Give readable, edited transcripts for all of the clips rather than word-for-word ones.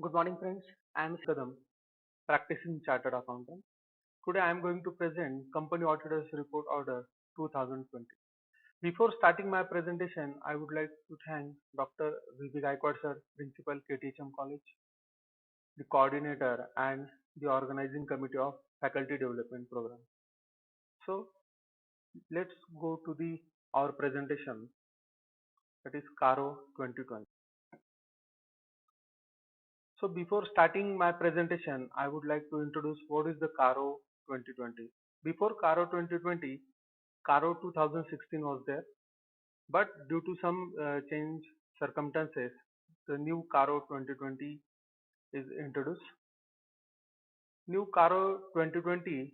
Good morning, friends. I am Kadam, practicing chartered accountant. Today I am going to present Company Auditors Report Order 2020. Before starting my presentation, I would like to thank Dr. V.B. Gaikwad sir, Principal KTHM College, the coordinator and the organizing committee of Faculty Development Program. So let's go to the our presentation, that is CARO 2020. So before starting my presentation, I would like to introduce what is the CARO 2020. Before CARO 2020, CARO 2016 was there, but due to some change circumstances, the new CARO 2020 is introduced. New CARO 2020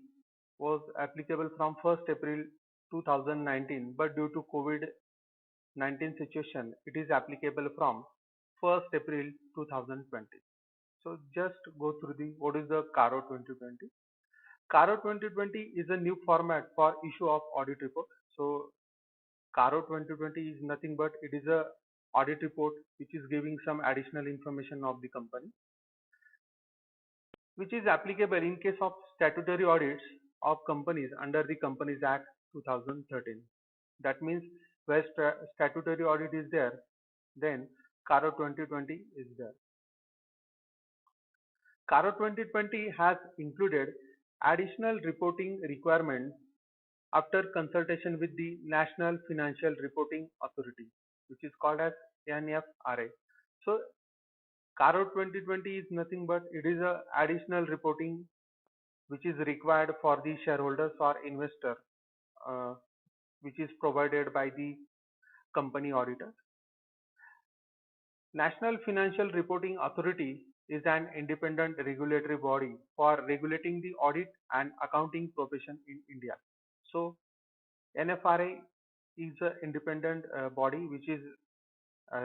was applicable from 1st April 2019, but due to COVID-19 situation, it is applicable from 1st April 2020. So just go through the what is the CARO 2020. CARO 2020 is a new format for issue of audit report. So CARO 2020 is nothing but it is a audit report which is giving some additional information of the company, which is applicable in case of statutory audits of companies under the Companies Act 2013. That means where statutory audit is there, then CARO 2020 is there. CARO 2020 has included additional reporting requirements after consultation with the National Financial Reporting Authority, which is called as NFRA. So CARO 2020 is nothing but it is a additional reporting which is required for the shareholders or investor, uh, which is provided by the company auditor. National Financial Reporting Authority is an independent regulatory body for regulating the audit and accounting profession in India. So NFRA is an independent body which is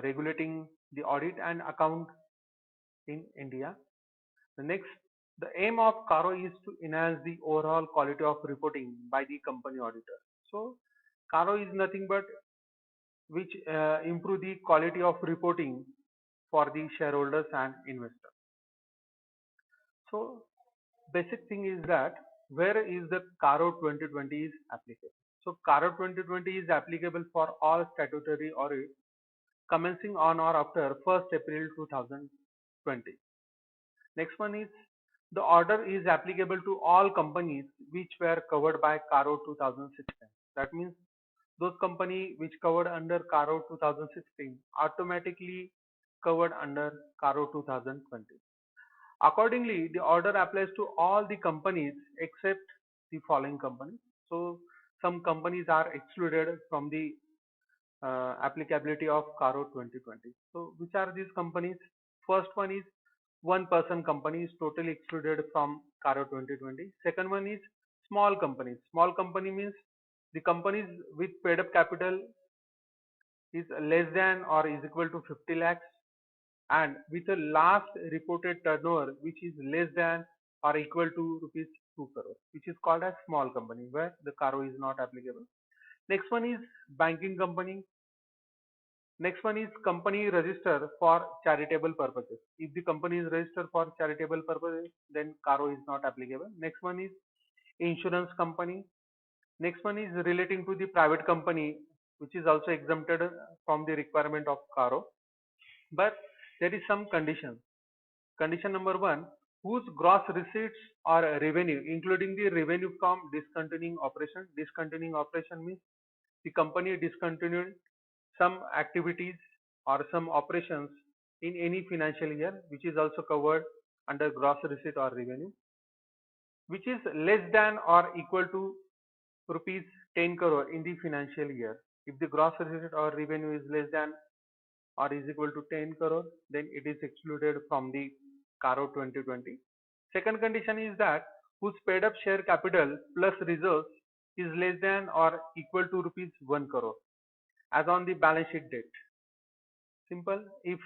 regulating the audit and account in India. The aim of CARO is to enhance the overall quality of reporting by the company auditor. So CARO is nothing but which improve the quality of reporting for the shareholders and investors. So basic thing is that where is the CARO 2020 is applicable. So CARO 2020 is applicable for all statutory audits commencing on or after 1st April 2020. Next one is the order is applicable to all companies which were covered by CARO 2016. That means those company which covered under CARO 2016 automatically covered under CARO 2020. Accordingly, the order applies to all the companies except the following companies. So some companies are excluded from the applicability of CARO 2020. So which are these companies? First one is one person company is totally excluded from CARO 2020. Second one is small companies. Small company means the companies with paid up capital is less than or is equal to 50 lakhs and with a last reported turnover which is less than or equal to rupees 2 crore, which is called as small company where the CARO is not applicable. Next one is banking company. Next one is company registered for charitable purposes. If the company is registered for charitable purposes, then CARO is not applicable. Next one is insurance company. Next one is relating to the private company, which is also exempted from the requirement of CARO. But there is some condition. Condition number one, whose gross receipts or revenue, including the revenue from discontinuing operation. Discontinuing operation means the company discontinued some activities or some operations in any financial year, which is also covered under gross receipt or revenue, which is less than or equal to rupees 10 crore in the financial year. If the gross receipt or revenue is less than or is equal to 10 crore, then it is excluded from the CARO 2020. Second condition is that whose paid up share capital plus reserves is less than or equal to rupees 1 crore as on the balance sheet date. Simple. If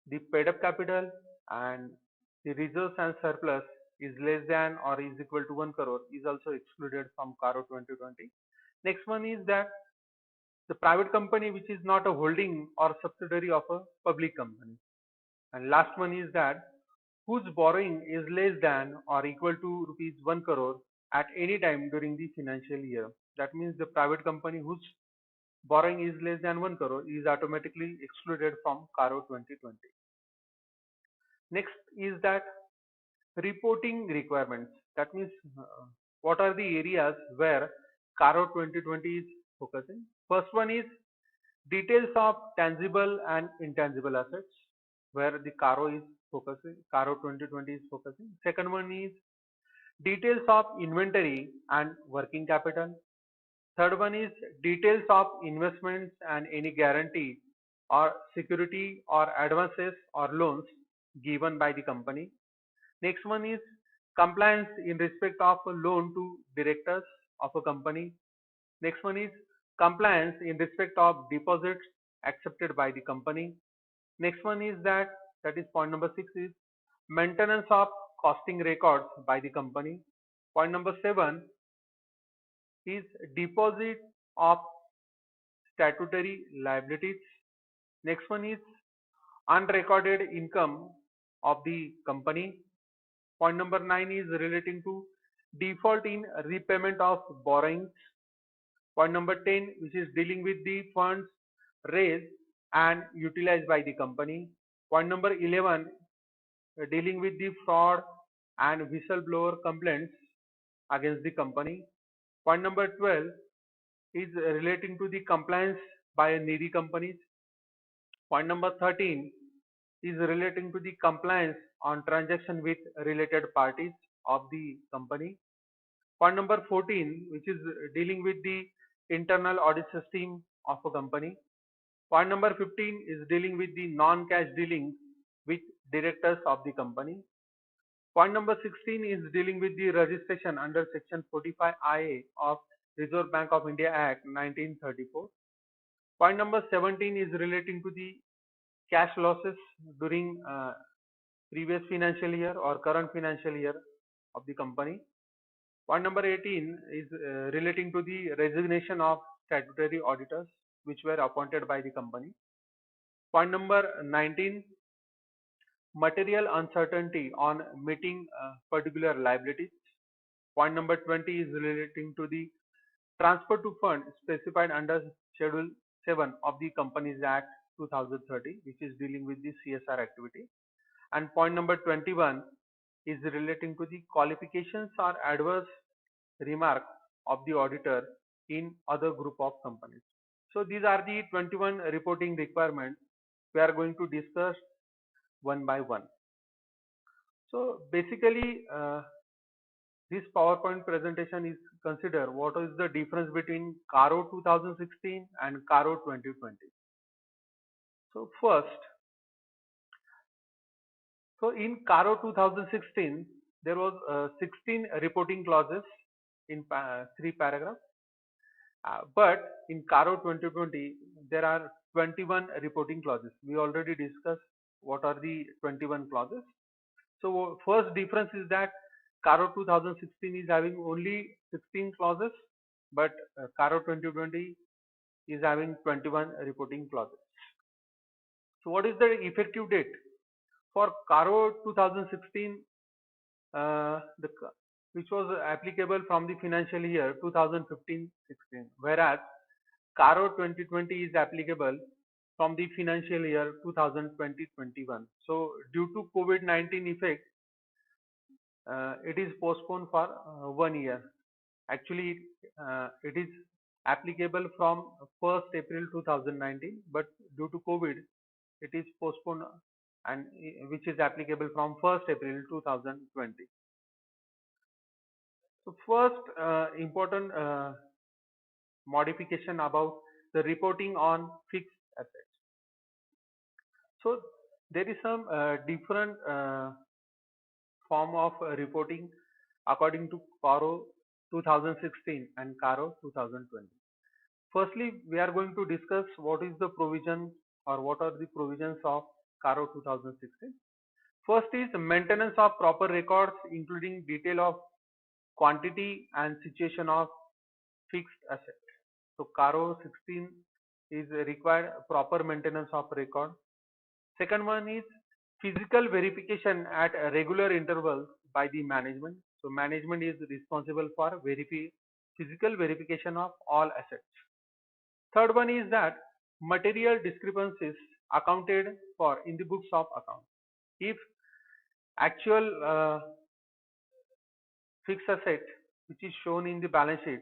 the paid up capital and the reserves and surplus is less than or is equal to 1 crore is also excluded from CARO 2020. Next one is that the private company which is not a holding or subsidiary of a public company. And last one is that whose borrowing is less than or equal to rupees 1 crore at any time during the financial year. That means the private company whose borrowing is less than 1 crore is automatically excluded from CARO 2020. Next is that reporting requirements. That means what are the areas where CARO 2020 is focusing. First one is details of tangible and intangible assets, where the CARO is focusing. CARO 2020 is focusing. Second one is details of inventory and working capital. Third one is details of investments and any guarantee or security or advances or loans given by the company. Next one is compliance in respect of a loan to directors of a company. Next one is compliance in respect of deposits accepted by the company. Next one is that is point number 6 is maintenance of costing records by the company. Point number 7 is deposit of statutory liabilities. Next one is unrecorded income of the company. Point number 9 is relating to default in repayment of borrowings. Point number 10, which is dealing with the funds raised and utilized by the company. Point number 11, dealing with the fraud and whistleblower complaints against the company. Point number 12 is relating to the compliance by needy companies. Point number 13 is relating to the compliance on transaction with related parties of the company. Point number 14, which is dealing with the internal audit system of a company. Point number 15 is dealing with the non-cash dealings with directors of the company. Point number 16 is dealing with the registration under section 45IA of Reserve Bank of India Act 1934. Point number 17 is relating to the cash losses during previous financial year or current financial year of the company. Point number 18 is relating to the resignation of statutory auditors which were appointed by the company. Point number 19, material uncertainty on meeting particular liabilities. Point number 20 is relating to the transfer to fund specified under Schedule 7 of the Companies Act 2030, which is dealing with the CSR activity. And point number 21 is relating to the qualifications or adverse remark of the auditor in other group of companies. So these are the 21 reporting requirements we are going to discuss one by one. So basically this PowerPoint presentation is consider what is the difference between CARO 2016 and CARO 2020. So first, so in CARO 2016 there was 16 reporting clauses in 3 paragraphs, but in CARO 2020 there are 21 reporting clauses. We already discussed what are the 21 clauses. So first difference is that CARO 2016 is having only 16 clauses, but CARO 2020 is having 21 reporting clauses. So what is the effective date? For CARO 2016, which was applicable from the financial year 2015-16, whereas CARO 2020 is applicable from the financial year 2020-21. So due to COVID-19 effect, it is postponed for 1 year. Actually, it is applicable from 1st April 2019, but due to COVID, it is postponed and which is applicable from 1st April 2020. So first important modification about the reporting on fixed assets. So there is some different form of reporting according to CARO 2016 and CARO 2020. Firstly, we are going to discuss what is the provision or what are the provisions of CARO 2016. First is maintenance of proper records including detail of quantity and situation of fixed asset. So CARO 16 is required proper maintenance of record. Second one is physical verification at regular intervals by the management. So management is responsible for physical verification of all assets. Third one is that material discrepancies accounted for in the books of account. If actual fixed asset which is shown in the balance sheet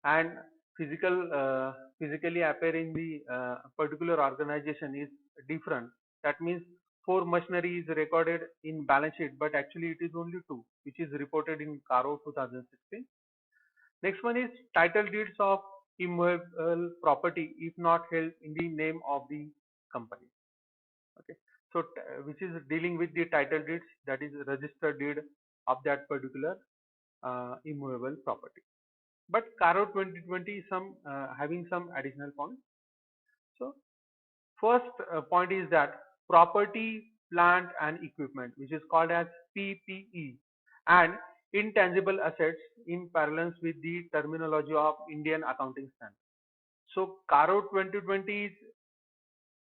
and physically appear in the particular organization is different, that means 4 machinery is recorded in balance sheet but actually it is only 2 which is reported in CARO 2016. Next one is title deeds of immovable property if not held in the name of the company. Okay, so which is dealing with the title deeds, that is registered deed of that particular immovable property. But CARO 2020 is having some additional points. So first point is that property, plant and equipment, which is called as PPE, and intangible assets in parallel with the terminology of Indian accounting standard. So CARO 2020 is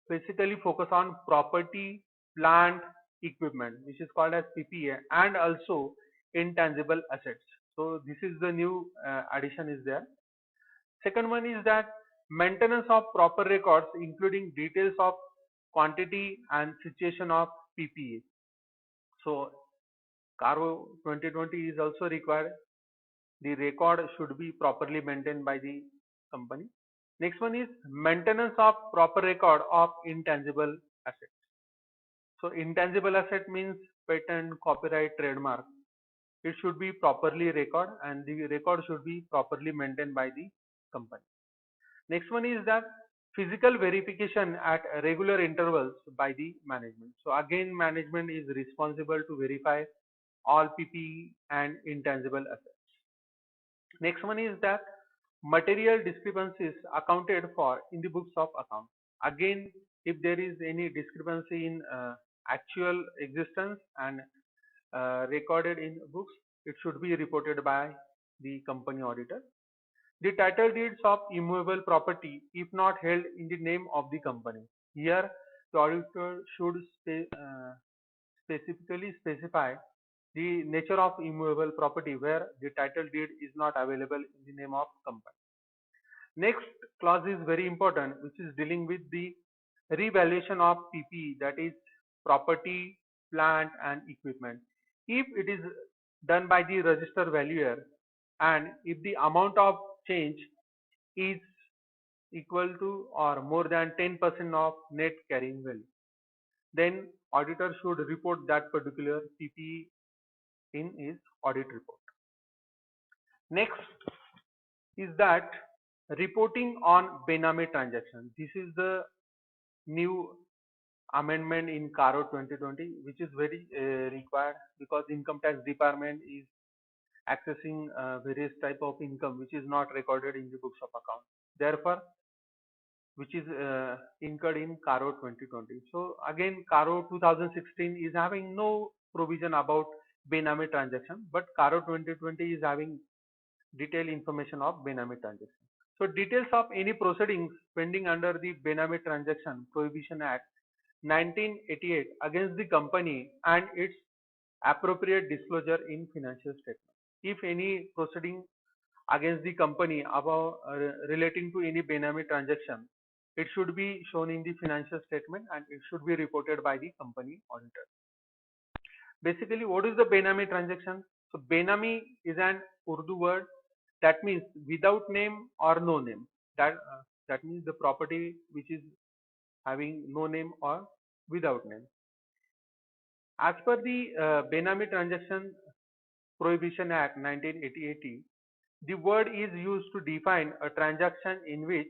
basically focus on property, plant, equipment, which is called as PPA, and also intangible assets. So this is the new addition is there. Second one is that maintenance of proper records, including details of quantity and situation of PPA. So CARO 2020 is also required. The record should be properly maintained by the company. Next one is maintenance of proper record of intangible assets. So intangible asset means patent, copyright, trademark. It should be properly recorded and the record should be properly maintained by the company. Next one is that physical verification at regular intervals by the management. So again management is responsible to verify all PPE and intangible assets. Next one is that material discrepancies accounted for in the books of account. Again, if there is any discrepancy in actual existence and recorded in books, it should be reported by the company auditor. The title deeds of immovable property if not held in the name of the company. Here the auditor should specifically specify the nature of immovable property where the title deed is not available in the name of company. Next clause is very important, which is dealing with the revaluation of PPE, that is property, plant and equipment. If it is done by the register valuer and if the amount of change is equal to or more than 10% of net carrying value, then auditor should report that particular PPE in his audit report. Next is that reporting on Benami transaction. This is the new amendment in CARO 2020, which is very required because income tax department is accessing various type of income which is not recorded in the books of account. Therefore, which is incurred in CARO 2020. So again, CARO 2016 is having no provision about Benami transaction, but CARO 2020 is having detailed information of Benami transaction. So details of any proceedings pending under the Benami Transaction Prohibition Act 1988 against the company and its appropriate disclosure in financial statement. If any proceeding against the company about relating to any Benami transaction, it should be shown in the financial statement and it should be reported by the company auditor. Basically, what is the Benami transaction? So Benami is an Urdu word that means without name or no name. That means the property which is having no name or without name. As per the Benami Transaction Prohibition Act 1980, the word is used to define a transaction in which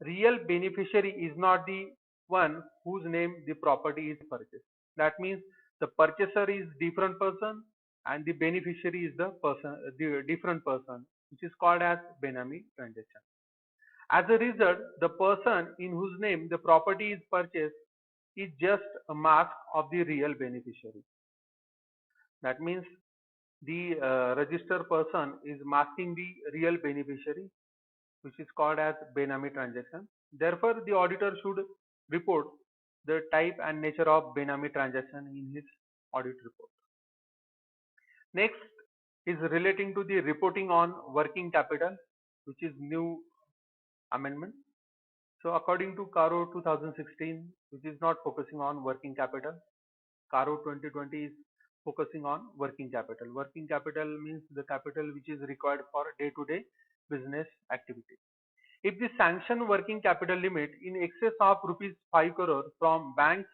real beneficiary is not the one whose name the property is purchased. That means the purchaser is different person and the beneficiary is the different person, which is called as Benami transaction. As a result, the person in whose name the property is purchased is just a mask of the real beneficiary. That means the registered person is masking the real beneficiary, which is called as Benami transaction. Therefore, the auditor should report the type and nature of Benami transaction in his audit report. Next is relating to the reporting on working capital, which is new amendment. So according to CARO 2016, which is not focusing on working capital, CARO 2020 is focusing on working capital. Working capital means the capital which is required for day-to-day business activity. If the sanctioned working capital limit in excess of rupees 5 crore from banks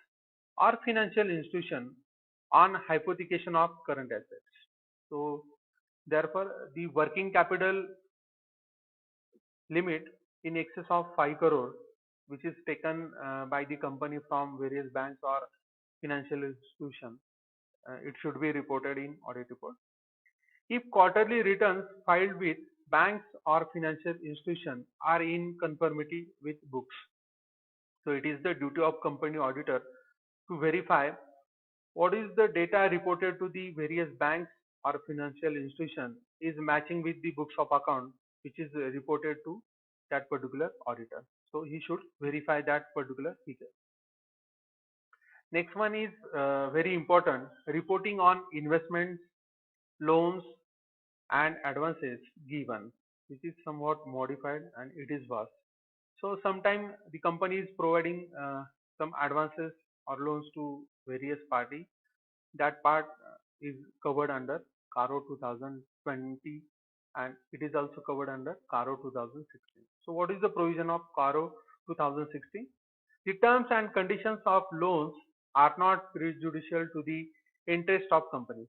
or financial institution on hypothecation of current assets. So therefore the working capital limit in excess of 5 crore which is taken by the company from various banks or financial institution, it should be reported in audit report. If quarterly returns filed with banks or financial institution are in conformity with books, so it is the duty of company auditor to verify what is the data reported to the various banks or financial institution is matching with the books of account which is reported to that particular auditor. So he should verify that particular feature. Next one is very important, reporting on investments, loans and advances given, which is somewhat modified and it is vast. So sometimes the company is providing some advances or loans to various parties. That part is covered under CARO 2020 and it is also covered under CARO 2016. So what is the provision of CARO 2016? The terms and conditions of loans are not prejudicial to the interest of company.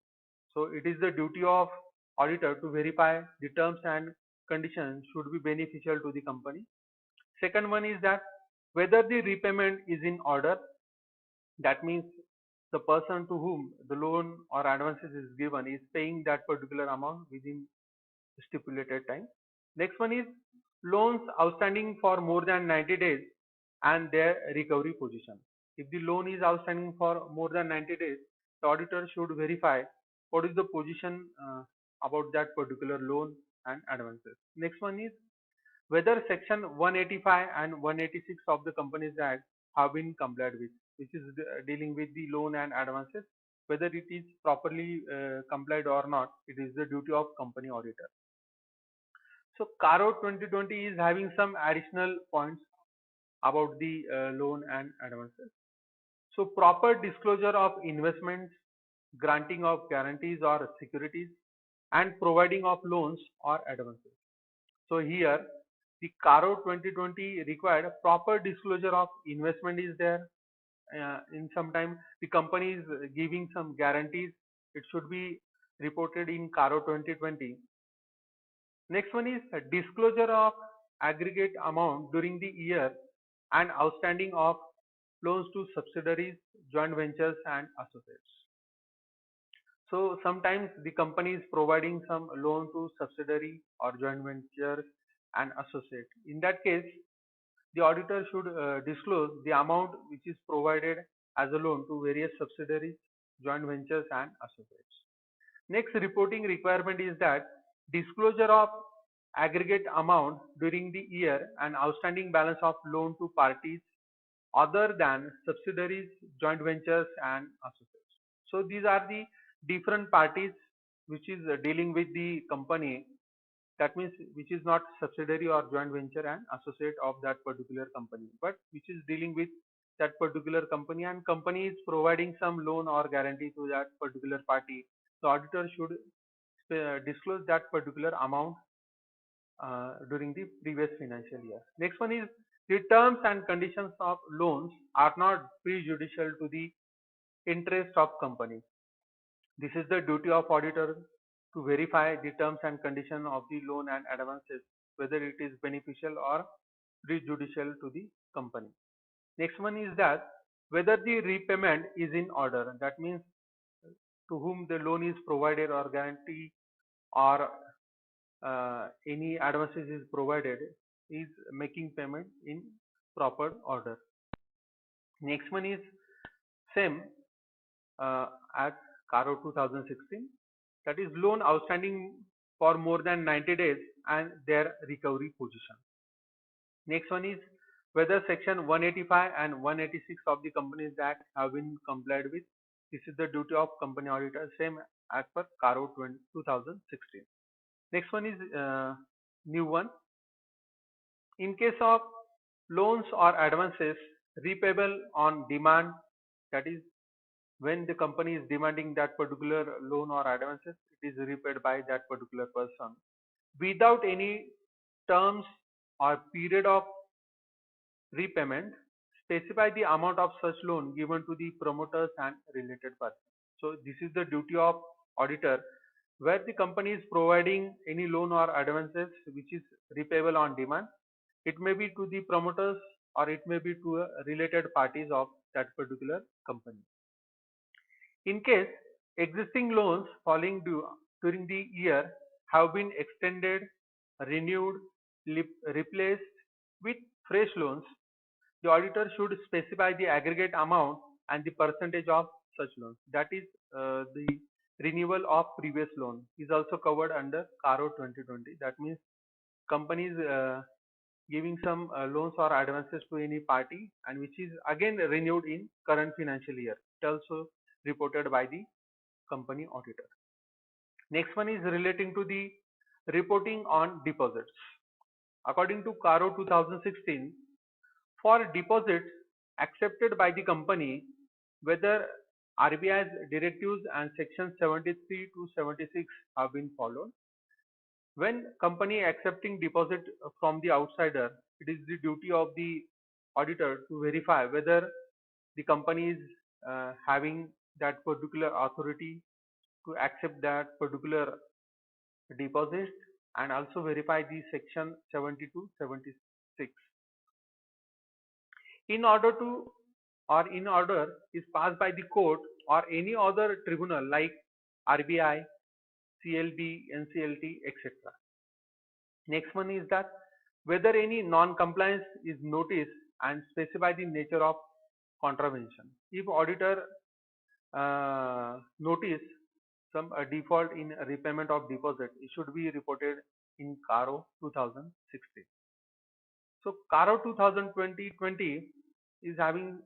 So it is the duty of auditor to verify the terms and conditions should be beneficial to the company. Second one is that whether the repayment is in order, that means the person to whom the loan or advances is given is paying that particular amount within stipulated time. Next one is loans outstanding for more than 90 days and their recovery position. If the loan is outstanding for more than 90 days, the auditor should verify what is the position about that particular loan and advances. Next one is whether section 185 and 186 of the Companies Act have been complied with, which is dealing with the loan and advances. Whether it is properly complied or not, it is the duty of company auditor. So CARO 2020 is having some additional points about the loan and advances. So proper disclosure of investments, granting of guarantees or securities, and providing of loans or advances. So here the CARO 2020 required proper disclosure of investment is there. In some time the company is giving some guarantees, it should be reported in CARO 2020. Next one is a disclosure of aggregate amount during the year and outstanding of loans to subsidiaries, joint ventures and associates. So sometimes the company is providing some loan to subsidiary or joint venture and associate. In that case, the auditor should disclose the amount which is provided as a loan to various subsidiaries, joint ventures and associates. Next reporting requirement is that disclosure of aggregate amount during the year and outstanding balance of loan to parties other than subsidiaries, joint ventures and associates. So these are the different parties which is dealing with the company, that means which is not subsidiary or joint venture and associate of that particular company, but which is dealing with that particular company and company is providing some loan or guarantee to that particular party. The auditor should disclose that particular amount during the previous financial year. Next one is the terms and conditions of loans are not prejudicial to the interest of company. This is the duty of auditor to verify the terms and conditions of the loan and advances, whether it is beneficial or prejudicial to the company. Next one is that whether the repayment is in order, that means to whom the loan is provided or guarantee or any advances is provided is making payment in proper order. Next one is same as CARO 2016, that is loan outstanding for more than 90 days and their recovery position. Next one is whether section 185 and 186 of the Companies Act have been complied with. This is the duty of company auditor, same as per CARO 2016. Next one is new one. In case of loans or advances repayable on demand, that is when the company is demanding that particular loan or advances, it is repaid by that particular person without any terms or period of repayment. Specify the amount of such loan given to the promoters and related parties. So this is the duty of auditor, where the company is providing any loan or advances which is repayable on demand. It may be to the promoters or it may be to related parties of that particular company. In case existing loans falling due during the year have been extended, renewed, replaced with fresh loans, the auditor should specify the aggregate amount and the percentage of such loans. That is the renewal of previous loan is also covered under CARO 2020. That means companies giving some loans or advances to any party and which is again renewed in current financial year. It also reported by the company auditor. Next one is relating to the reporting on deposits. According to CARO 2016, for deposits accepted by the company, whether RBI's directives and section 73 to 76 have been followed. When company accepting deposit from the outsider, it is the duty of the auditor to verify whether the company is having that particular authority to accept that particular deposit and also verify the section 72 76. In order to or in order is passed by the court or any other tribunal like RBI, CLB, NCLT, etc. Next one is that whether any non-compliance is noticed and specify the nature of contravention. If auditor notice some default in repayment of deposit, it should be reported in CARO 2016. So CARO 2020 is having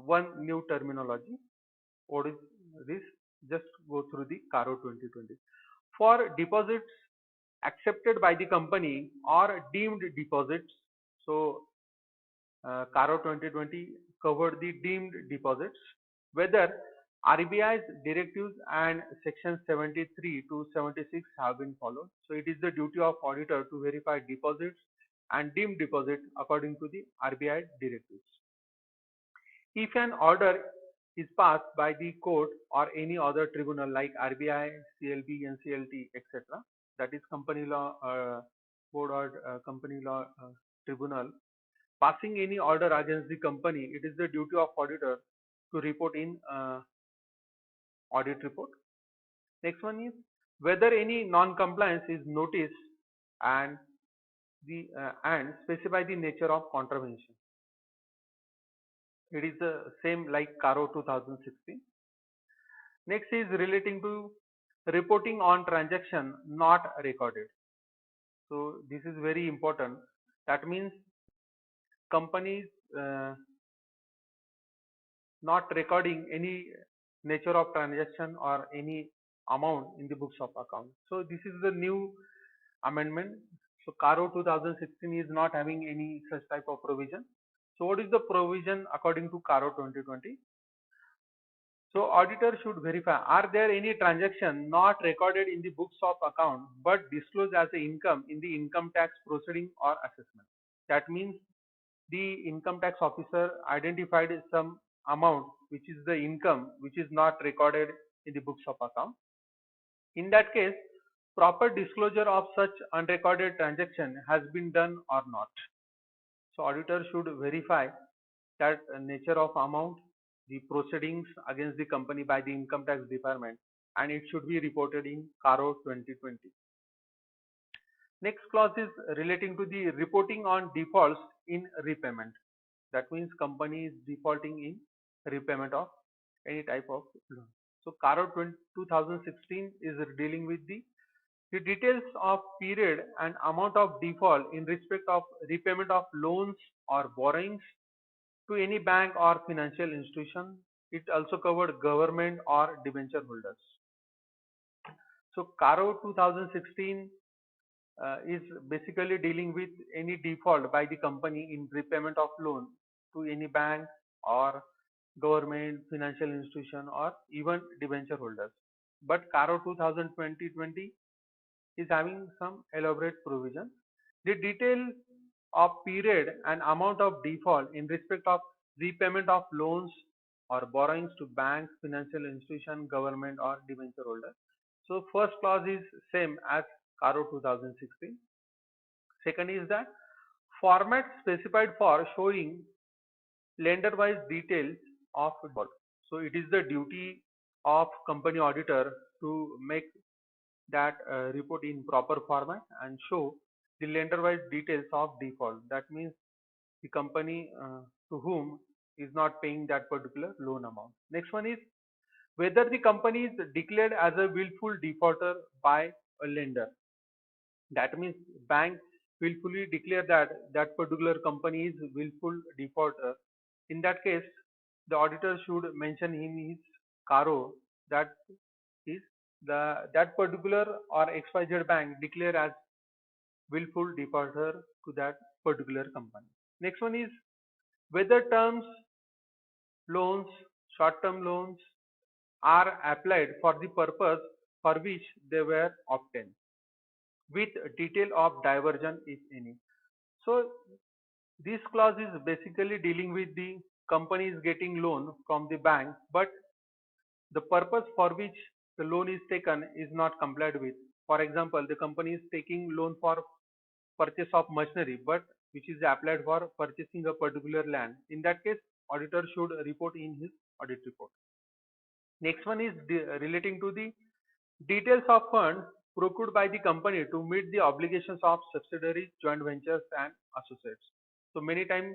one new terminology. What is this? Just go through the CARO 2020. For deposits accepted by the company or deemed deposits, so CARO 2020 covered the deemed deposits, whether RBI's directives and section 73 to 76 have been followed. So it is the duty of auditor to verify deposits and deemed deposit according to the RBI directives. If an order is passed by the court or any other tribunal like RBI, CLB, NCLT, etc., that is company law board or company law tribunal, passing any order against the company, it is the duty of auditor to report in audit report. Next one is whether any non-compliance is noticed and specify the nature of contravention. It is the same like CARO 2016. Next is relating to reporting on transaction not recorded. So this is very important. That means companies not recording any nature of transaction or any amount in the books of account. So this is the new amendment. So CARO 2016 is not having any such type of provision. So what is the provision according to CARO 2020? So auditor should verify, are there any transaction not recorded in the books of account but disclosed as a income in the income tax proceeding or assessment. That means the income tax officer identified some amount which is the income which is not recorded in the books of account. In that case, proper disclosure of such unrecorded transaction has been done or not. So auditor should verify that nature of amount, the proceedings against the company by the income tax department, and it should be reported in CARO 2020. Next clause is relating to the reporting on defaults in repayment. That means company is defaulting in repayment of any type of loan. So CARO 2016 is dealing with the The details of period and amount of default in respect of repayment of loans or borrowings to any bank or financial institution. It also covered government or debenture holders. So CARO 2016 is basically dealing with any default by the company in repayment of loan to any bank or government, financial institution or even debenture holders. But CARO 2020 is having some elaborate provision. The detail of period and amount of default in respect of repayment of loans or borrowings to banks, financial institution, government or debenture holder. So first clause is same as CARO 2016. Second is that format specified for showing lender-wise details of default. So it is the duty of company auditor to make that report in proper format and show the lender-wise details of default. That means the company to whom is not paying that particular loan amount. Next one is whether the company is declared as a willful defaulter by a lender. That means bank willfully declare that that particular company is willful defaulter. In that case, the auditor should mention in his CARO that is that particular or XYZ bank declare as willful defaulter to that particular company. Next one is whether terms loans, short-term loans are applied for the purpose for which they were obtained with detail of diversion if any. So this clause is basically dealing with the company is getting loan from the bank, but the purpose for which the loan is taken is not complied with. For example, the company is taking loan for purchase of machinery, but which is applied for purchasing a particular land. In that case, auditor should report in his audit report. Next one is relating to the details of funds procured by the company to meet the obligations of subsidiaries, joint ventures and associates. So many times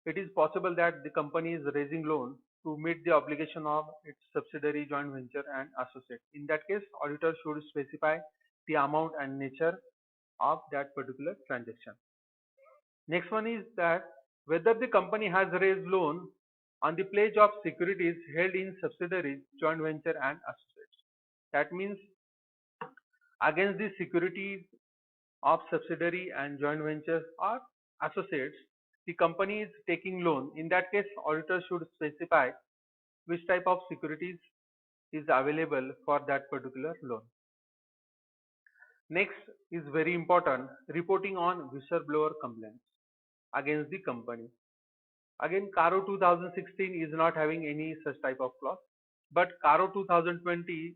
it is possible that the company is raising loan to meet the obligation of its subsidiary, joint venture and associate. In that case, auditor should specify the amount and nature of that particular transaction. Next one is that whether the company has raised loan on the pledge of securities held in subsidiaries, joint venture and associates. That means against the securities of subsidiary and joint ventures or associates, the company is taking loan. In that case, auditor should specify which type of securities is available for that particular loan. Next is very important, reporting on whistleblower complaints against the company. Again, CARO 2016 is not having any such type of clause, but CARO 2020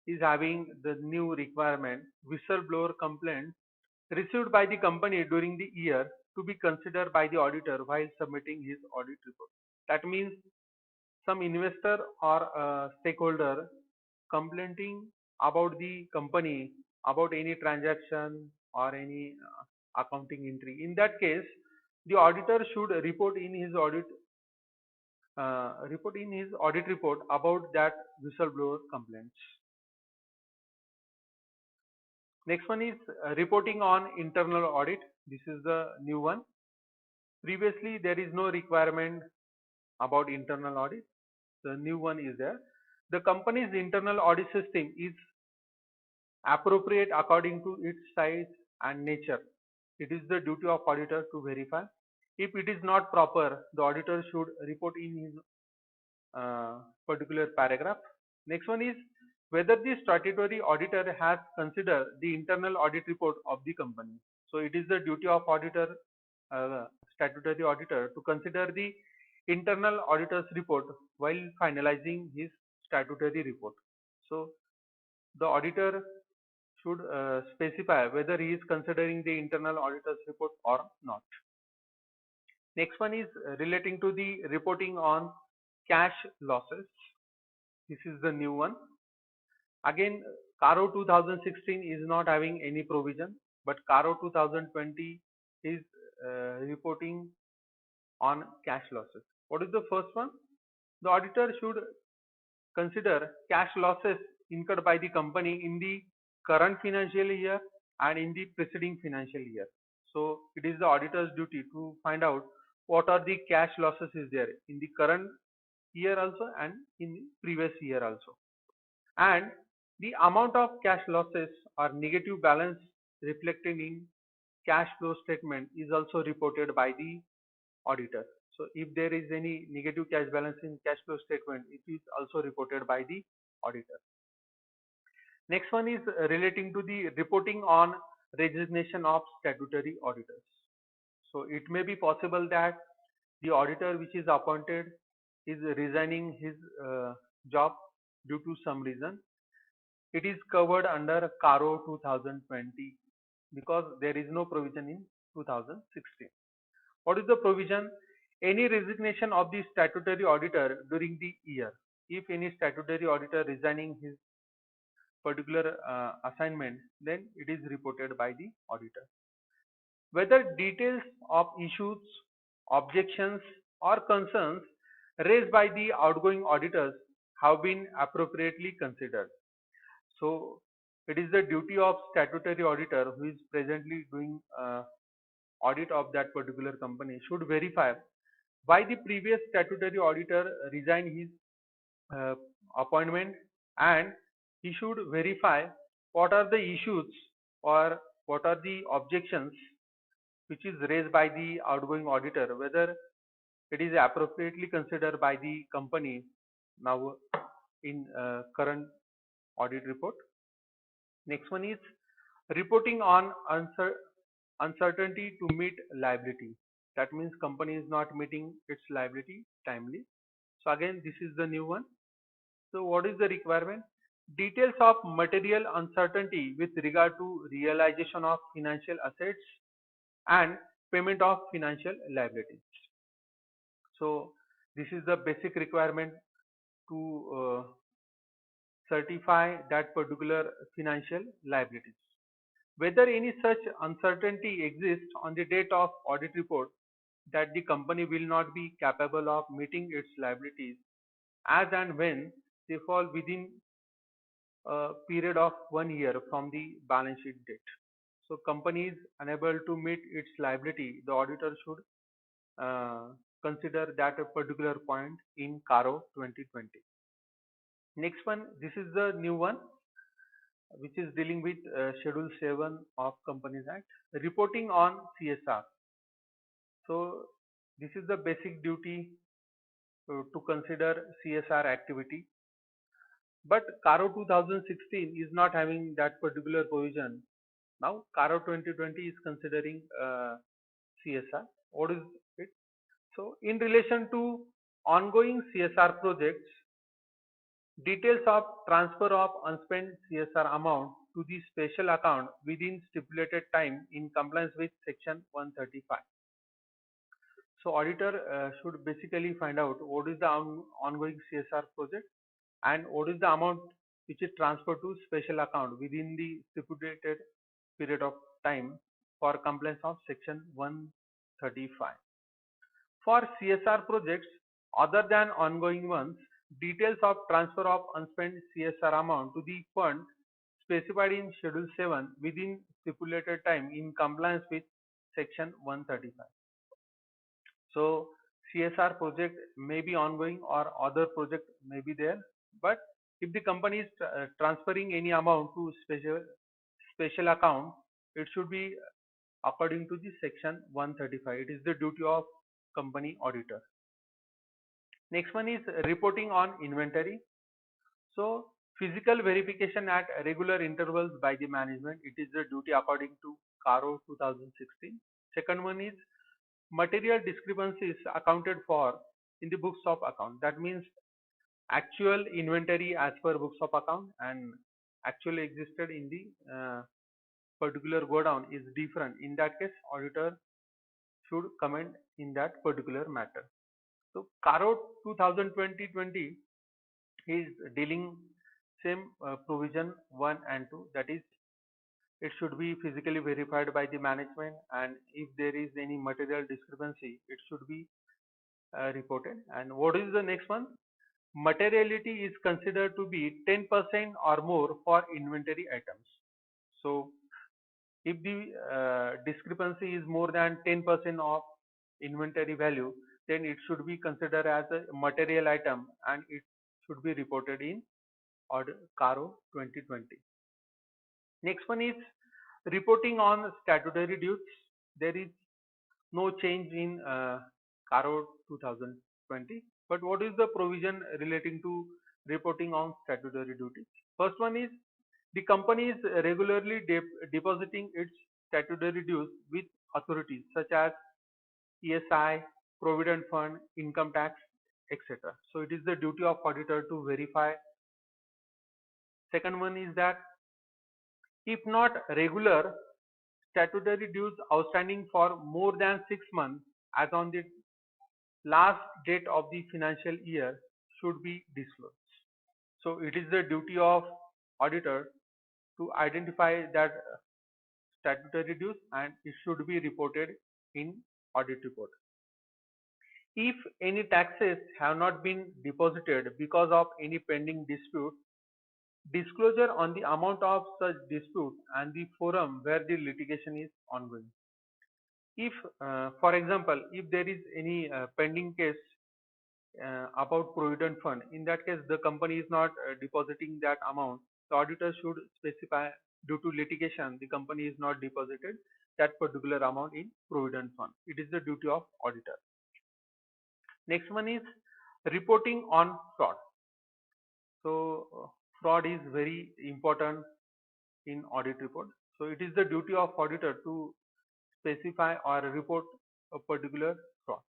is having the new requirement, whistleblower complaint received by the company during the year to be considered by the auditor while submitting his audit report. That means some investor or stakeholder complaining about the company about any transaction or any accounting entry. In that case, the auditor should report in his audit report about that whistleblower complaints. Next one is reporting on internal audit. This is the new one. Previously, there is no requirement about internal audit. The new one is there. The company's internal audit system is appropriate according to its size and nature. It is the duty of auditor to verify. If it is not proper, the auditor should report in his particular paragraph. Next one is whether the statutory auditor has considered the internal audit report of the company. So it is the duty of auditor, statutory auditor, to consider the internal auditor's report while finalizing his statutory report. So the auditor should specify whether he is considering the internal auditor's report or not. Next one is relating to the reporting on cash losses. This is the new one. Again, CARO 2016 is not having any provision, but CARO 2020 is reporting on cash losses. What is the first one? The auditor should consider cash losses incurred by the company in the current financial year and in the preceding financial year. So it is the auditor's duty to find out what are the cash losses is there in the current year also and in the previous year also. And the amount of cash losses or negative balance reflected in cash flow statement is also reported by the auditor. So if there is any negative cash balance in cash flow statement, it is also reported by the auditor. Next one is relating to the reporting on resignation of statutory auditors. So it may be possible that the auditor which is appointed is resigning his job due to some reason. It is covered under CARO 2020 because there is no provision in 2016. What is the provision? Any resignation of the statutory auditor during the year. If any statutory auditor resigning his particular assignment, then it is reported by the auditor. Whether details of issues, objections or concerns raised by the outgoing auditors have been appropriately considered. So it is the duty of statutory auditor who is presently doing audit of that particular company should verify why the previous statutory auditor resigned his uh, appointment, and he should verify what are the issues or what are the objections which is raised by the outgoing auditor, whether it is appropriately considered by the company now in current audit report. Next one is reporting on uncertainty to meet liability. That means company is not meeting its liability timely. So again, this is the new one. So what is the requirement? Details of material uncertainty with regard to realization of financial assets and payment of financial liabilities. So this is the basic requirement to certify that particular financial liabilities. Whether any such uncertainty exists on the date of audit report that the company will not be capable of meeting its liabilities as and when they fall within a period of 1 year from the balance sheet date. So company is unable to meet its liability, the auditor should consider that a particular point in CARO 2020. Next one, this is the new one which is dealing with Schedule 7 of Companies Act, reporting on CSR. So this is the basic duty to consider CSR activity. But CARO 2016 is not having that particular provision. Now CARO 2020 is considering CSR. What is it? So in relation to ongoing CSR projects, details of transfer of unspent CSR amount to the special account within stipulated time in compliance with section 135. So auditor should basically find out what is the ongoing CSR project and what is the amount which is transferred to special account within the stipulated period of time for compliance of section 135. For CSR projects other than ongoing ones, details of transfer of unspent CSR amount to the fund specified in Schedule 7 within stipulated time in compliance with section 135. So CSR project may be ongoing or other project may be there, but if the company is transferring any amount to special account, it should be according to the section 135. It is the duty of company auditor. Next one is reporting on inventory. So physical verification at regular intervals by the management, it is the duty according to CARO 2016. Second one is material discrepancies accounted for in the books of account. That means actual inventory as per books of account and actually existed in the particular go down is different. In that case, auditor should comment in that particular matter. So CARO 2020 is dealing same provision 1 and 2, that is it should be physically verified by the management, and if there is any material discrepancy it should be reported. And what is the next one? Materiality is considered to be 10% or more for inventory items. So if the discrepancy is more than 10% of inventory value, then it should be considered as a material item and it should be reported in CARO 2020. Next one is reporting on statutory dues. There is no change in CARO 2020. But what is the provision relating to reporting on statutory duties? First one is the company is regularly depositing its statutory dues with authorities such as ESI, Provident Fund, Income Tax, etc. So it is the duty of auditor to verify. Second one is that if not regular, statutory dues outstanding for more than 6 months as on the last date of the financial year should be disclosed. So it is the duty of auditor to identify that statutory dues and it should be reported in audit report. If any taxes have not been deposited because of any pending dispute, disclosure on the amount of such dispute and the forum where the litigation is ongoing. If, for example, if there is any pending case about Provident Fund, in that case the company is not depositing that amount, the auditor should specify due to litigation the company is not deposited that particular amount in Provident Fund. It is the duty of auditor. Next one is reporting on fraud. So fraud is very important in audit report. So it is the duty of auditor to specify or report a particular fraud.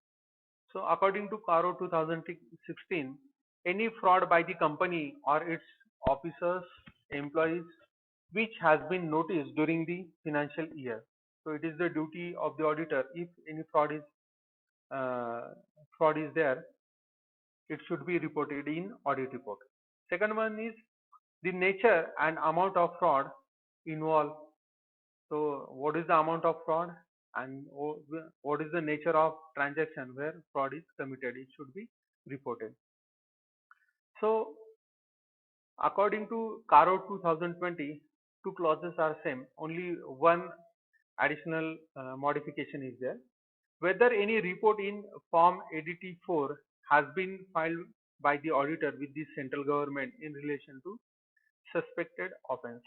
So according to CARO 2016, any fraud by the company or its officers, employees, which has been noticed during the financial year. So it is the duty of the auditor. If any uh, fraud is there, it should be reported in audit report. Second one is the nature and amount of fraud involved. So what is the amount of fraud and what is the nature of transaction where fraud is committed? It should be reported. So according to CARO 2020, two clauses are same. Only one additional modification is there. Whether any report in Form ADT 4 has been filed by the auditor with the central government in relation to suspected offence.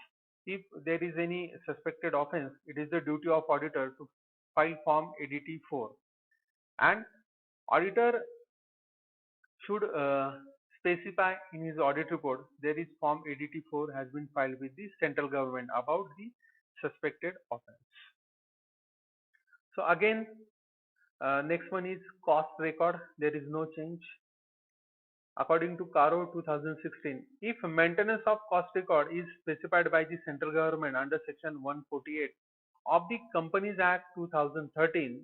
If there is any suspected offence, it is the duty of auditor to file Form ADT 4, and auditor should specify in his audit report there is Form ADT 4 has been filed with the central government about the suspected offence. So again, next one is cost record. There is no change. According to CARO 2016, if maintenance of cost record is specified by the central government under section 148 of the Companies Act 2013,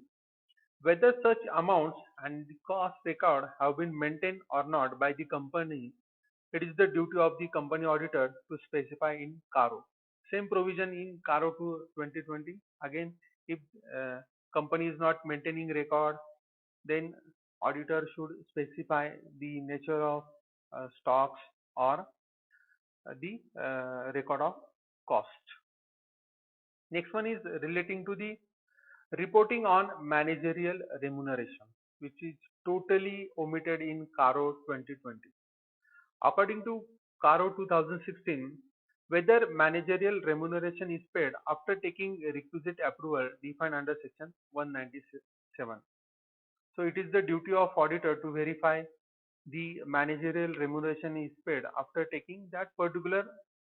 whether such amounts and the cost record have been maintained or not by the company, it is the duty of the company auditor to specify in CARO. Same provision in CARO 2020. Again, if company is not maintaining record, then auditor should specify the nature of stocks or the record of cost. Next one is relating to the reporting on managerial remuneration, which is totally omitted in CARO 2020. According to CARO 2016, whether managerial remuneration is paid after taking requisite approval defined under section 197. So it is the duty of auditor to verify the managerial remuneration is paid after taking that particular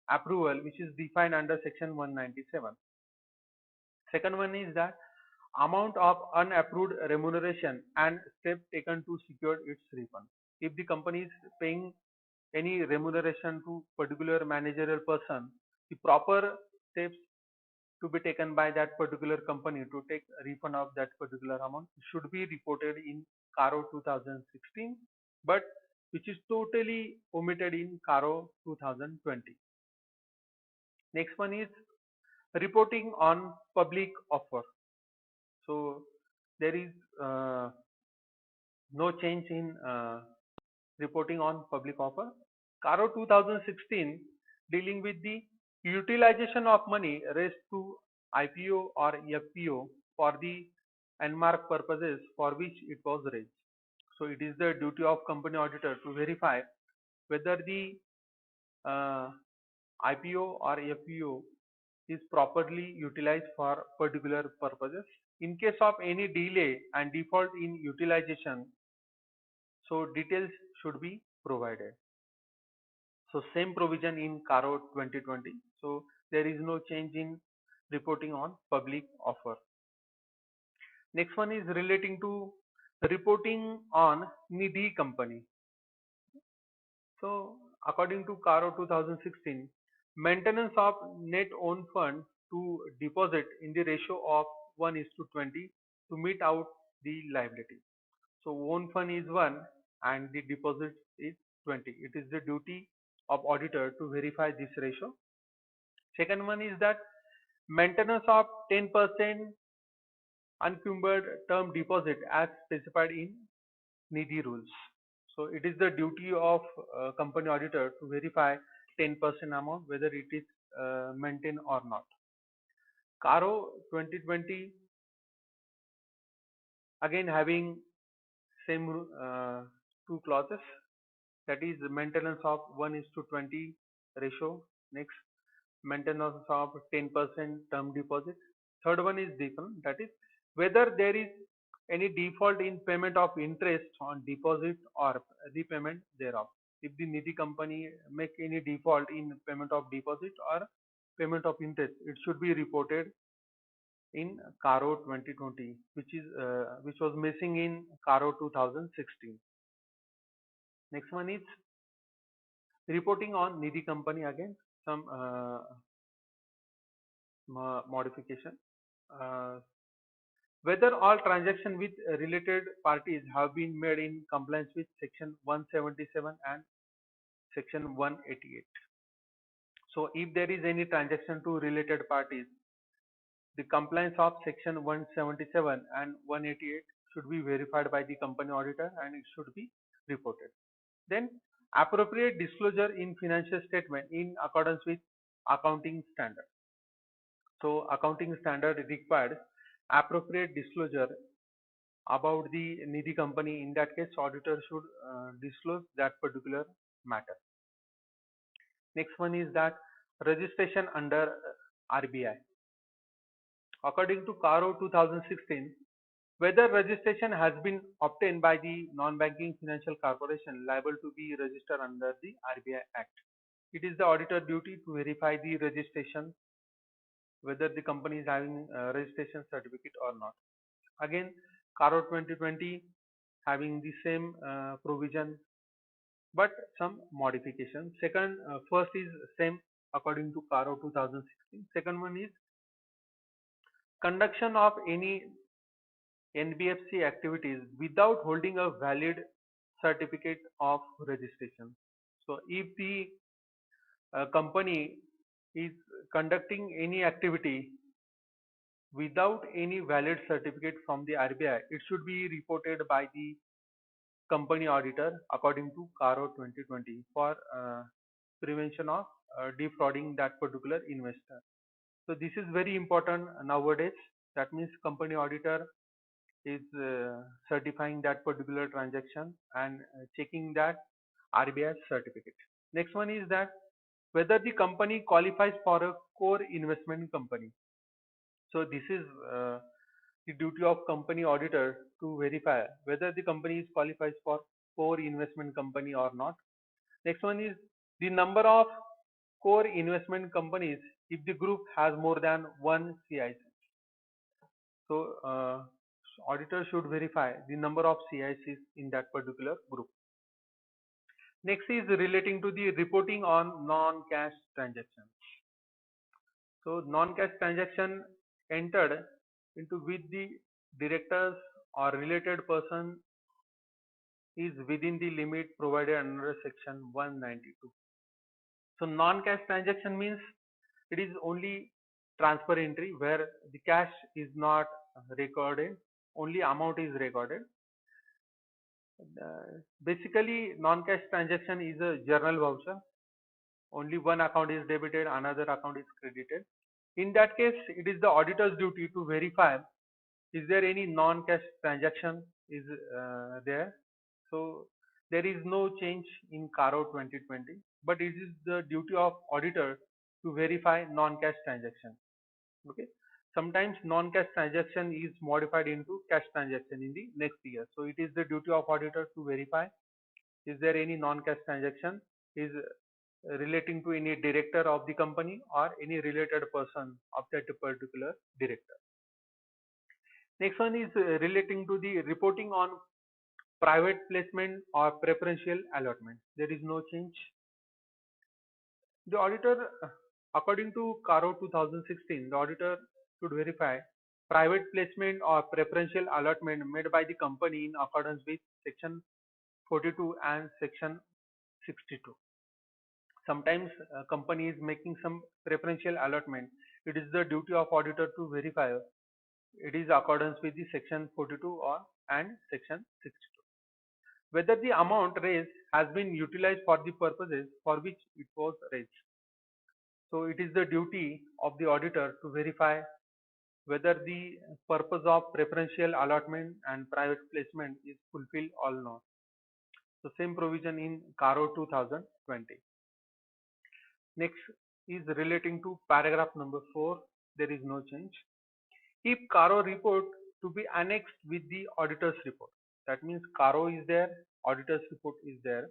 approval which is defined under section 197. Second one is that amount of unapproved remuneration and steps taken to secure its refund. If the company is paying any remuneration to particular managerial person, the proper steps to be taken by that particular company to take a refund of that particular amount should be reported in CARO 2016, but which is totally omitted in CARO 2020. Next one is reporting on public offer. So there is no change in reporting on public offer. CARO 2016 dealing with the Utilization of money raised through IPO or FPO for the unmarked purposes for which it was raised. So it is the duty of company auditor to verify whether the uh, IPO or FPO is properly utilized for particular purposes. In case of any delay and default in utilization, so details should be provided. So same provision in CARO 2020. So there is no change in reporting on public offer. Next one is relating to reporting on Nidhi company. So according to CARO 2016, maintenance of net own fund to deposit in the ratio of 1 is to 20 to meet out the liability. So own fund is 1 and the deposit is 20. It is the duty of auditor to verify this ratio. Second one is that maintenance of 10% unencumbered term deposit as specified in Nidhi rules. So it is the duty of company auditor to verify 10% amount whether it is maintained or not. CARO 2020 again having same two clauses, that is maintenance of 1 is to 20 ratio. Next, maintenance of 10% term deposit. Third one is different, that is whether there is any default in payment of interest on deposit or repayment thereof. If the Nidhi company make any default in payment of deposit or payment of interest, it should be reported in CARO 2020, which was missing in CARO 2016. Next one is reporting on Nidhi company, again some modification. Uh, whether all transactions with related parties have been made in compliance with section 177 and section 188. So if there is any transaction to related parties, the compliance of section 177 and 188 should be verified by the company auditor and it should be reported. Then appropriate disclosure in financial statement in accordance with accounting standard. So accounting standard required appropriate disclosure about the Nidhi company. In that case, auditor should disclose that particular matter. Next one is that registration under RBI. According to CARO 2016, whether registration has been obtained by the non-banking financial corporation liable to be registered under the RBI Act. It is the auditor duty to verify the registration, whether the company is having a registration certificate or not. Again, CARO 2020 having the same provision but some modification. First is same according to CARO 2016. Second one is conduction of any NBFC activities without holding a valid certificate of registration. So if the company is conducting any activity without any valid certificate from the RBI, it should be reported by the company auditor according to CARO 2020 for prevention of defrauding that particular investor. So this is very important nowadays. That means company auditor is certifying that particular transaction and checking that RBI certificate. Next one is that whether the company qualifies for a core investment company. So this is the duty of company auditor to verify whether the company qualifies for core investment company or not. Next one is the number of core investment companies if the group has more than one CIC. So auditor should verify the number of CICs in that particular group. Next is relating to the reporting on non-cash transactions. So non-cash transaction entered into with the directors or related person is within the limit provided under section 192. So non-cash transaction means it is only transfer entry where the cash is not recorded, only amount is recorded. Basically non-cash transaction is a journal voucher only one account is debited, another account is credited. In that case, it is the auditor's duty to verify is there any non-cash transaction is there. So there is no change in CARO 2020, but it is the duty of auditor to verify non-cash transaction. Okay. Sometimes non-cash transaction is modified into cash transaction in the next year. So it is the duty of auditor to verify is there any non-cash transaction is relating to any director of the company or any related person of that particular director. Next one is relating to the reporting on private placement or preferential allotment. There is no change. The auditor, according to CARO 2016, the auditor should verify private placement or preferential allotment made by the company in accordance with Section 42 and Section 62. Sometimes company is making some preferential allotment. It is the duty of auditor to verify it is accordance with the Section 42 or and Section 62. Whether the amount raised has been utilized for the purposes for which it was raised. So it is the duty of the auditor to verify whether the purpose of preferential allotment and private placement is fulfilled or not. So same provision in CARO 2020. Next is relating to paragraph number 4. There is no change. If CARO report to be annexed with the auditor's report, that means CARO is there, auditor's report is there,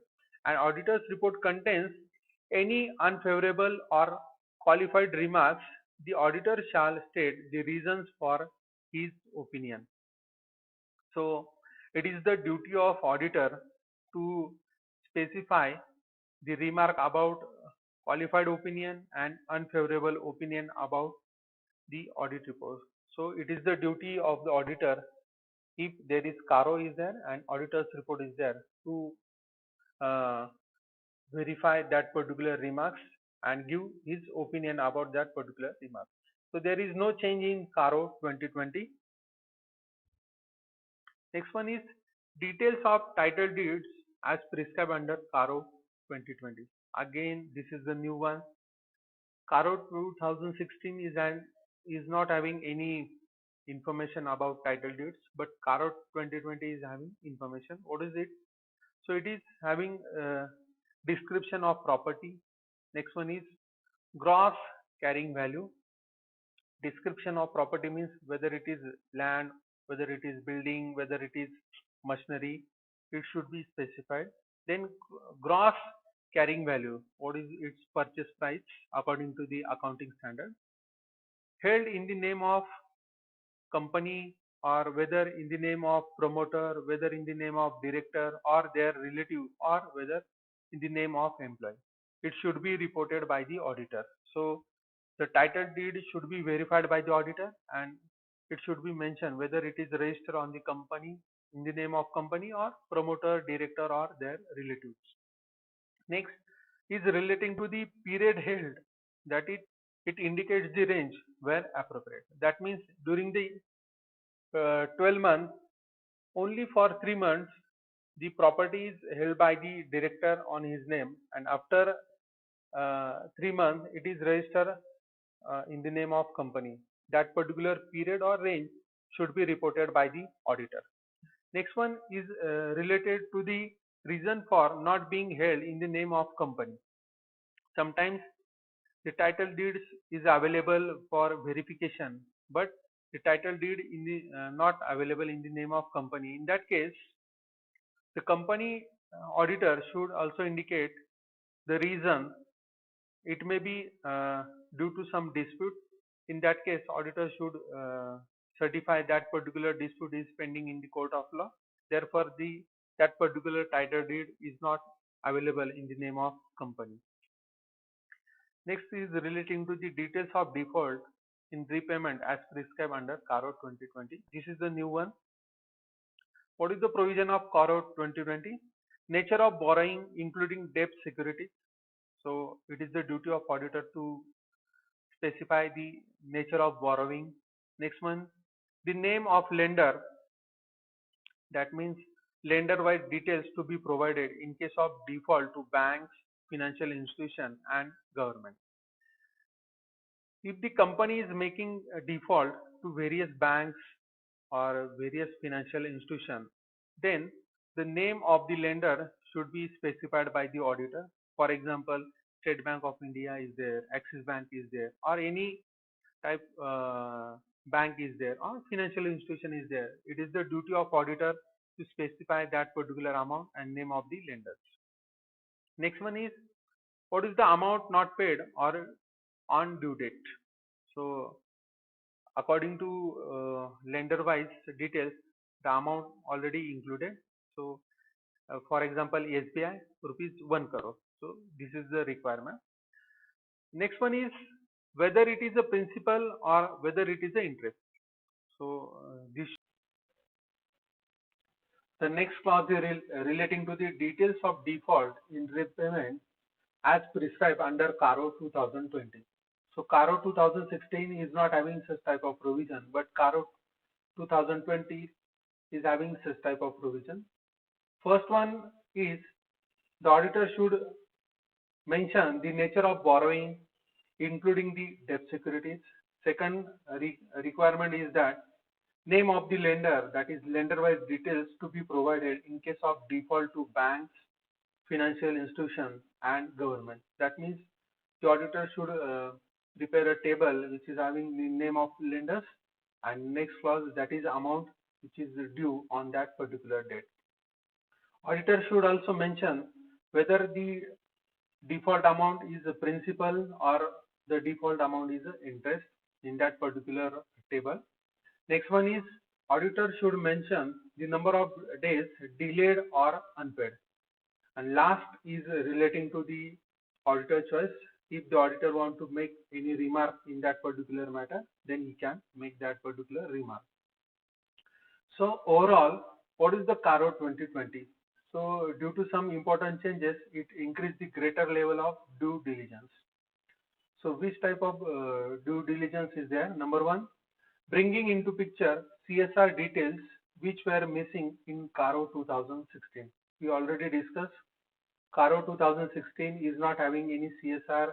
and auditor's report contains any unfavorable or qualified remarks, the auditor shall state the reasons for his opinion. So it is the duty of auditor to specify the remark about qualified opinion and unfavorable opinion about the audit report. So it is the duty of the auditor, if there is CARO is there and auditor's report is there, to verify that particular remarks and give his opinion about that particular remark. So there is no change in CARO 2020. Next one is details of title deeds as prescribed under CARO 2020. Again, this is the new one. CARO 2016 is not having any information about title deeds, but CARO 2020 is having information. What is it? So it is having description of property. Next one is gross carrying value. Description of property means whether it is land, whether it is building, whether it is machinery, it should be specified. Then gross carrying value, what is its purchase price according to the accounting standard, held in the name of company or whether in the name of promoter, whether in the name of director or their relative, or whether in the name of employee. It should be reported by the auditor. So the title deed should be verified by the auditor, and it should be mentioned whether it is registered on the company, in the name of company, or promoter, director, or their relatives. Next is relating to the period held, that it indicates the range where appropriate. That means during the 12 months, only for 3 months the property is held by the director on his name, and after 3 months it is registered in the name of company. That particular period or range should be reported by the auditor. Next one is related to the reason for not being held in the name of company. Sometimes the title deed is available for verification, but the title deed in the not available in the name of company. In that case, the company auditor should also indicate the reason. It may be due to some dispute. In that case, auditor should certify that particular dispute is pending in the court of law. Therefore, that particular title deed is not available in the name of company. Next is relating to the details of default in repayment as prescribed under CARO 2020. This is the new one. What is the provision of CARO 2020? Nature of borrowing including debt security. So it is the duty of auditor to specify the nature of borrowing. Next one, the name of lender. That means lender wise details to be provided in case of default to banks, financial institution and government. If the company is making a default to various banks or various financial institutions, then the name of the lender should be specified by the auditor. For example, State Bank of India is there, Axis Bank is there, or any type bank is there, or financial institution is there. It is the duty of auditor to specify that particular amount and name of the lenders. Next one is, what is the amount not paid or on due date? So according to lender wise details, the amount already included. So for example, SBI rupees 1 crore. So this is the requirement. Next one is whether it is a principal or whether it is a interest. So this the next clause is relating to the details of default in repayment as prescribed under CARO 2020. So CARO 2016 is not having such type of provision, but CARO 2020 is having such type of provision. First one is the auditor should mention the nature of borrowing, including the debt securities. Second requirement is that name of the lender, that is lender-wise details to be provided in case of default to banks, financial institutions, and government. That means the auditor should prepare a table which is having the name of lenders and next clause, that is amount which is due on that particular date. Auditor should also mention whether the default amount is a principal or the default amount is a interest in that particular table. Next one is auditor should mention the number of days delayed or unpaid. And last is relating to the auditor choice. If the auditor want to make any remark in that particular matter, then he can make that particular remark. So overall, what is the CARO 2020? So due to some important changes, it increased the greater level of due diligence. So which type of due diligence is there? Number one, bringing into picture CSR details which were missing in CARO 2016. We already discussed CARO 2016 is not having any CSR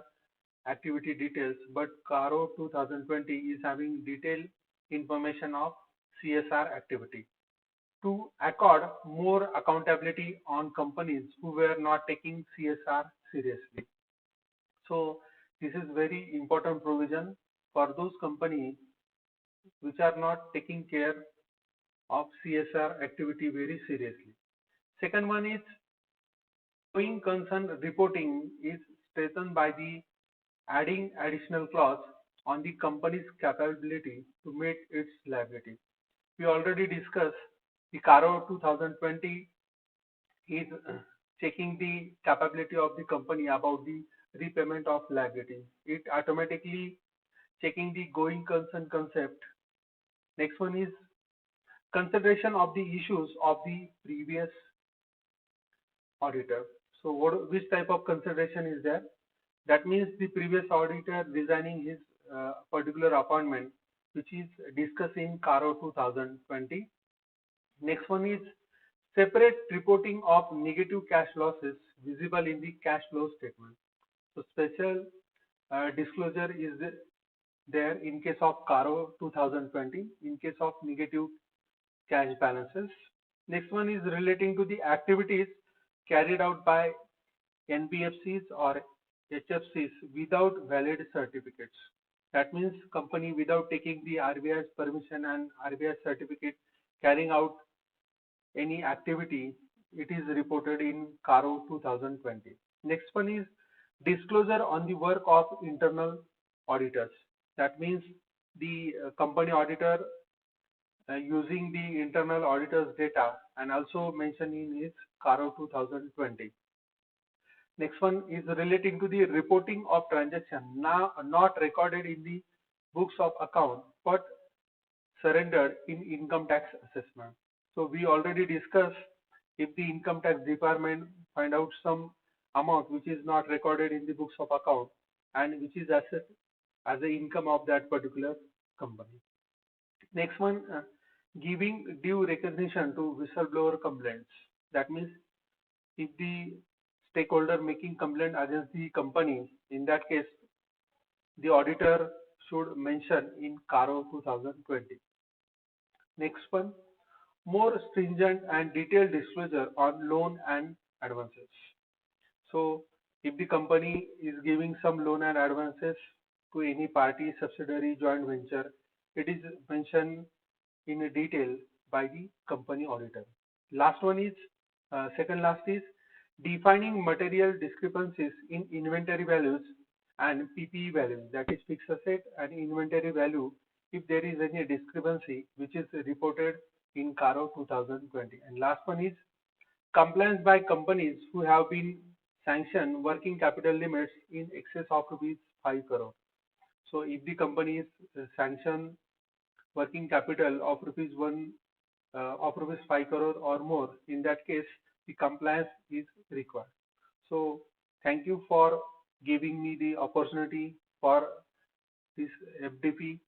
activity details, but CARO 2020 is having detailed information of CSR activity to accord more accountability on companies who were not taking CSR seriously. So this is very important provision for those companies which are not taking care of CSR activity very seriously. Second one is going concern reporting is strengthened by the adding additional clause on the company's capability to meet its liability. We already discussed the CARO 2020 is checking the capability of the company about the repayment of liability. It automatically checking the going concern concept. Next one is consideration of the issues of the previous auditor. So which type of consideration is there? That means the previous auditor resigning his particular appointment, which is discussed in CARO 2020. Next one is separate reporting of negative cash losses visible in the cash flow statement. So special disclosure is there in case of CARO 2020 in case of negative cash balances. Next one is relating to the activities carried out by NBFCs or HFCs without valid certificates. That means company without taking the RBI's permission and RBI certificate carrying out any activity, it is reported in CARO 2020. Next one is disclosure on the work of internal auditors. That means the company auditor using the internal auditors data and also mentioned in its CARO 2020. Next one is relating to the reporting of transaction now not recorded in the books of account but surrendered in income tax assessment. So we already discussed if the income tax department find out some amount which is not recorded in the books of account and which is assessed as the income of that particular company. Next one, giving due recognition to whistleblower complaints. That means if the stakeholder making complaint against the company, in that case, the auditor should mention in CARO 2020. Next one, more stringent and detailed disclosure on loan and advances. So if the company is giving some loan and advances to any party, subsidiary, joint venture, it is mentioned in detail by the company auditor. Last one is, second last is defining material discrepancies in inventory values and PPE values, that is fixed asset and inventory value, if there is any discrepancy which is reported in CARO 2020. And last one is compliance by companies who have been sanctioned working capital limits in excess of rupees 5 crore. So if the company is sanctioned working capital of rupees 5 crore or more, in that case the compliance is required. So thank you for giving me the opportunity for this FDP